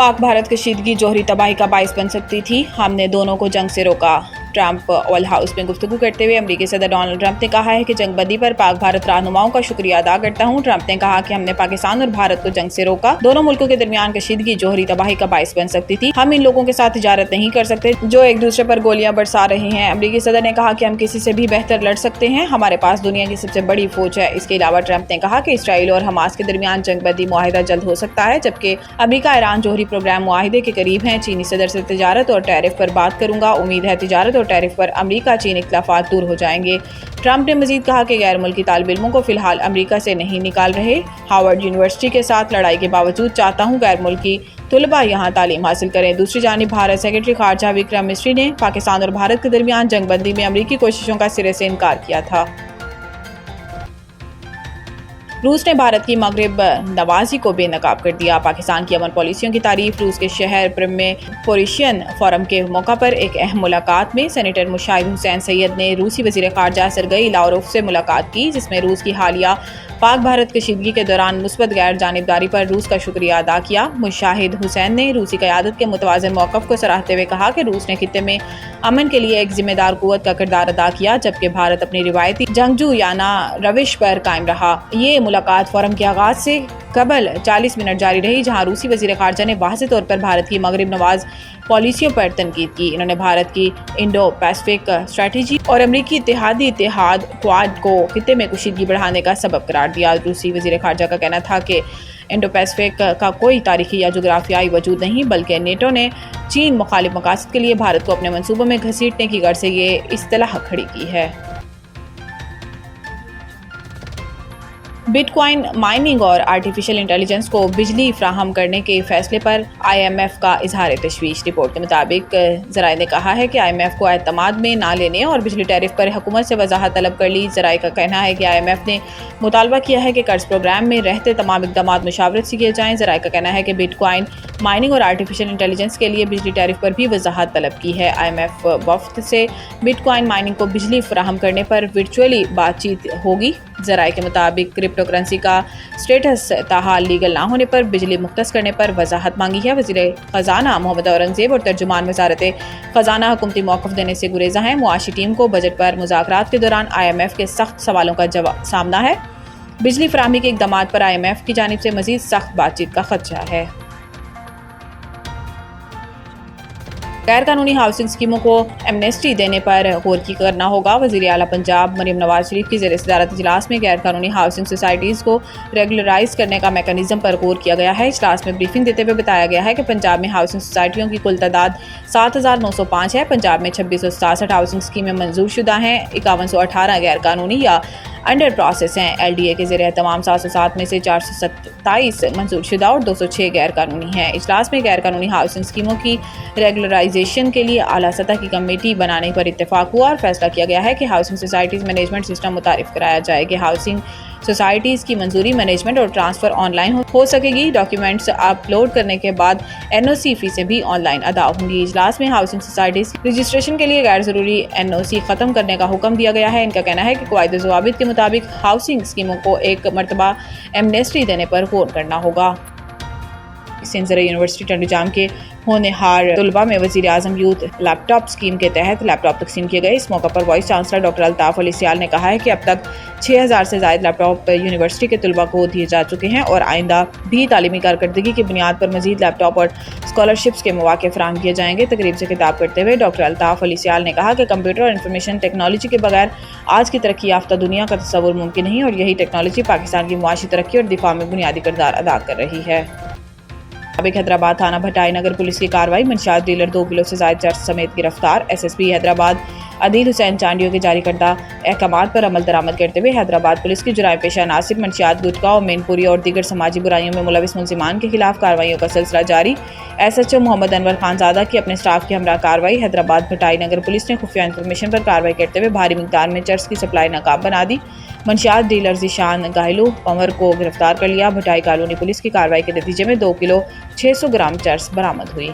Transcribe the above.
पाक भारत कशीदगी जौहरी तबाही का बाइस बन सकती थी, हमने दोनों को जंग से रोका। ट्रंप ओवल हाउस में गुफ्तगू करते हुए अमेरिकी सदर डोनाल्ड ट्रंप ने कहा है कि जंगबंदी पर पाक भारत रहनुमाओं का शुक्रिया अदा करता हूं। ट्रंप ने कहा कि हमने पाकिस्तान और भारत को जंग से रोका। दोनों मुल्कों के दरमियान कशीदगी जौहरी तबाही का बाइस बन सकती थी। हम इन लोगों के साथ तिजारत नहीं कर सकते जो एक दूसरे पर गोलियां बरसा रहे हैं। अमेरिकी सदर ने कहा कि हम किसी से भी बेहतर लड़ सकते हैं, हमारे पास दुनिया की सबसे बड़ी फौज है। इसके अलावा ट्रंप ने कहा कि इसराइल और हमास के दरमियान जंगबंदी मुआहिदा जल्द हो सकता है, जबकि अमेरिका ईरान जौहरी प्रोग्राम मुआहिदे के करीब है। चीनी सदर से तिजारत और टैरिफ पर बात करूंगा, उम्मीद है तिजारत और टैरिफ पर अमेरिका चीन इख्तिलाफात दूर हो जाएंगे। ट्रंप ने मजीद कहा कि गैर मुल्की तालिब इल्मों को फिलहाल अमेरिका से नहीं निकाल रहे। हार्वर्ड यूनिवर्सिटी के साथ लड़ाई के बावजूद चाहता हूं गैर मुल्की तुलबा यहाँ तालीम हासिल करें। दूसरी जानिब भारत सेक्रेटरी खारजा विक्रम मिस्री ने पाकिस्तान और भारत के दरमियान जंगबंदी में अमेरिकी कोशिशों का सिरे से इनकार किया था। रूस ने भारत की मगरिब नवाजी को बेनकाब कर दिया। पाकिस्तान की अमन पॉलिसियों की तारीफ। रूस के शहर प्रिम में पोरिशियन फोरम के मौका पर एक अहम मुलाकात में सेनेटर मुशाहिद हुसैन सैयद ने रूसी वज़ीर ख़ारजा सरगई लावरोव से मुलाकात की, जिसमें रूस की हालिया पाक भारत कशीदगी के दौरान मुस्बत गैर जानिबदारी पर रूस का शुक्रिया अदा किया। मुशाहिद हुसैन ने रूसी क़यादत के मुतवाज़िन मौक़िफ़ को सराहते हुए कहा कि रूस ने खित्ते में अमन के लिए एक जिम्मेदार क़ुव्वत का किरदार अदा किया, जबकि भारत अपनी रिवायती जंगजू याना रविश पर कायम रहा। ये मुलाकात फोरम के आगाज से कबल 40 मिनट जारी रही, जहां रूसी वज़ीर ख़ारजा ने वाज़ेह तौर पर भारत की मगरिब नवाज पॉलिसियों पर तनकीद की। इन्होंने भारत की इंडो पैसिफिक स्ट्रेटजी और अमरीकी इत्तेहादी इत्तेहाद क्वाड को खित्ते में कशीदगी बढ़ाने का सबब करार दिया। रूसी वज़ीर ख़ारजा का कहना था कि इंडो पैसिफिक का कोई तारीखी या जोग्राफियाई वजूद नहीं, बल्कि नेटो ने चीन मुखालिफ मकासद के लिए भारत को अपने मंसूबों में घसीटने की गर्ज से ये इस्तिलाह खड़ी की है। बिटकॉइन माइनिंग और आर्टिफिशियल इंटेलिजेंस को बिजली फ्राहम करने के फैसले पर IMF का इजहार तशवीश। रिपोर्ट के मुताबिक ज़राए ने कहा है कि IMF को एतमाद में ना लेने और बिजली टैरिफ पर हुकूमत से वजाहत तलब कर ली। ज़राए का कहना है कि IMF ने मुतालबा किया है कि कर्ज प्रोग्राम में रहते तमाम इक़दाम मुशावरत से किए जाएँ। ज़राए का कहना है कि बिटकॉइन माइनिंग और आर्टिफिशियल इंटेलिजेंस के लिए बिजली टैरिफ पर भी वजाहत तलब की है। IMF वफ़द से बिटकॉइन माइनिंग को बिजली फराहम करने पर वर्चुअली बातचीत होगी। ज़राए के मुताबिक क्रिप्टो करेंसी का स्टेटस ताहाल लीगल ना होने पर बिजली मुख्तस करने पर वजाहत मांगी है। वज़ीर ख़जाना मोहम्मद औरंगज़ेब और तर्जुमान वज़ारत ख़जाना हुकूमती मौक़िफ़ देने से गुरेज़ा हैं। मुआशी टीम को बजट पर मुज़ाकरात के दौरान IMF के सख्त सवालों का सामना है। बिजली फराहमी के इक़दामात पर IMF की जानिब से मज़ीद सख्त बातचीत का खदशा है। गैर कानूनी हाउसिंग स्कीमों को एमनेस्टी देने पर गौर की करना होगा। वज़ीर आला पंजाब मरियम नवाज शरीफ की ज़ेर सदारत इजलास में गैर कानूनी हाउसिंग सोसाइटीज़ को रेगुलराइज करने का मैकेनिज़्म पर गौर किया गया है। इजलास में ब्रीफिंग देते हुए बताया गया है कि पंजाब में हाउसिंग सोसाइटियों की कुल तादाद 7,905 है। पंजाब में 2667 हाउसिंग स्कीमें मंजूर शुदा हैं, 5118 गैर कानूनी या अंडर प्रोसेस हैं। LDA के ज़रिए तमाम 707 में से 427 मंजूर शुदा और 206 गैर कानूनी हैं। इजलास में गैर कानूनी हाउसिंग स्कीमों की रेगुलराइजेशन के लिए आला सतह की कमेटी बनाने पर इत्तेफाक हुआ और फैसला किया गया है कि हाउसिंग सोसाइटीज़ मैनेजमेंट सिस्टम मुतारिफ कराया जाए कि हाउसिंग सोसाइटीज़ की मंजूरी, मैनेजमेंट और ट्रांसफ़र ऑनलाइन हो सकेगी। डॉक्यूमेंट्स अपलोड करने के बाद NOC फ़ीसें भी ऑनलाइन अदा होंगी। इजलास में हाउसिंग सोसाइटीज़ रजिस्ट्रेशन के लिए गैर ज़रूरी NOC ख़त्म करने का हुक्म दिया गया है। इनका कहना है कि क़वाइद ज़वाबित के मुताबिक हाउसिंग स्कीमों को एक मरतबा एमनेस्टी देने पर गौर करना होगा। सिंजर यूनिवर्सिटी टंडीजाम के होनहार तुलबा में वज़ीर आज़म यूथ लैपटॉप स्कीम के तहत लैपटॉप तकसीम किए गए। इस मौका पर vice chancellor doctor Altaf Ali Sial ने कहा है कि अब तक 6000 से ज़ायद लैपटॉप यूनिवर्सिटी के तुलबा को दिए जा चुके हैं और आइंदा भी तालीमी कारकर्दगी की बुनियाद पर मज़ीद लैपटॉप और स्कॉलरशिप्स के मौके फराहम किए जाएंगे। तकरीब से खिताब करते हुए डॉक्टर अल्ताफ़ अली सियाल ने कहा कि कंप्यूटर और इंफॉर्मेशन टेक्नोलॉजी के बगैर आज की तरक्की याफ्ता दुनिया का तस्वुर मुमकिन नहीं और यही टेक्नोलॉजी पाकिस्तान की मुआशी तरक्की और दिफा में बुनियादी किरदार अदा कर रही है। अब हैदराबाद थाना भटाई नगर पुलिस की कार्रवाई। मंशियात डीलर 2 किलो से ज़ायद चर्च समेत गिरफ्तार। SSP हैदराबाद अदील हुसैन चांडियों के जारी करदा अहकामात पर अमल दरामद करते हुए हैदराबाद पुलिस की जुराए पेशा नासिर मंशियात गुटखा और मेनपुरी और दीगर समाजी बुराइयों में मुलविस मुलजिमान के खिलाफ कार्रवाइयों का सिलसिला जारी। SHO मोहम्मद अनवर खानजादा की अपने स्टाफ की हमरा कार्रवाई। हैदराबाद भटाई नगर पुलिस ने खुफिया इंफॉर्मेशन पर कार्रवाई करते हुए भारी मिकदार में चर्च की सप्लाई नाकाम बना दी। मंशियात डीलर ज़ीशान गाहिलू पंवर को गिरफ्तार कर लिया। भटाई कॉलोनी पुलिस की कार्रवाई के नतीजे में 2 किलो 600 ग्राम चर्च बरामद हुई।